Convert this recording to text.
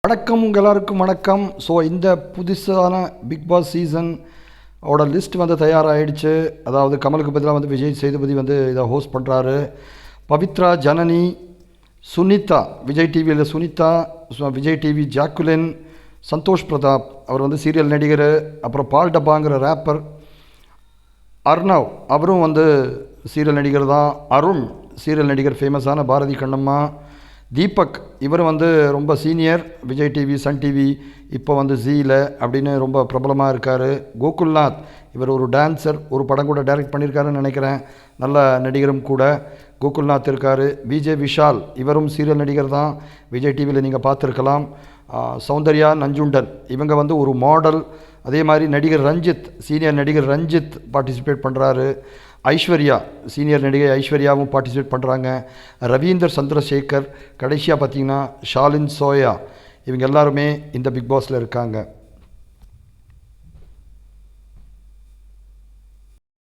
வணக்கம் எல்லாருக்கும் வணக்கம். ஸோ இந்த புதுசான பிக் பாஸ் சீசன் ஓட லிஸ்ட் வந்து தயாராகிடுச்சு. அதாவது கமலுக்கு பதிலாக வந்து விஜய் சேதுபதி வந்து இதை ஹோஸ்ட் பண்ணுறாரு. பவித்ரா, ஜனனி, சுனிதா, விஜய் டிவியில் சுனிதா, விஜய் டிவி ஜாக்குலின், சந்தோஷ் பிரதாப் அவர் வந்து சீரியல் நடிகர், அப்புறம் பால் டப்பாங்கிற ரேப்பர், அர்ணவ் அவரும் வந்து சீரியல் நடிகர் தான், அருண் சீரியல் நடிகர் ஃபேமஸான பாரதி கண்ணம்மா, தீபக் இவர் வந்து ரொம்ப senior Vijay TV, Sun TV, இப்போ வந்து ஜீல அப்படின்னு ரொம்ப பிரபலமாக இருக்கார். கோகுல்நாத் இவர் ஒரு டான்ஸர், ஒரு படம் கூட டைரக்ட் பண்ணியிருக்காருன்னு நினைக்கிறேன், நல்ல நடிகரும் கூட கோகுல்நாத் இருக்கார். விஜய் விஷால் இவரும் சீரியல் நடிகர் தான், விஜய் டிவியில் நீங்கள் பார்த்துருக்கலாம். சௌந்தர்யா நஞ்சுண்டன் இவங்க வந்து ஒரு மாடல். அதே மாதிரி நடிகர் ரஞ்சித், சீனியர் நடிகர் ரஞ்சித் பார்ட்டிசிபேட் பண்ணுறாரு. ஐஸ்வர்யா, சீனியர் நடிகை ஐஸ்வர்யாவும் பார்ட்டிசிபேட் பண்ணுறாங்க. ரவீந்தர் சந்திரசேகர், கடைசியாக பார்த்திங்கன்னா ஷாலின் சோயா, இவங்க எல்லாருமே இந்த பிக் பாஸில் இருக்காங்க.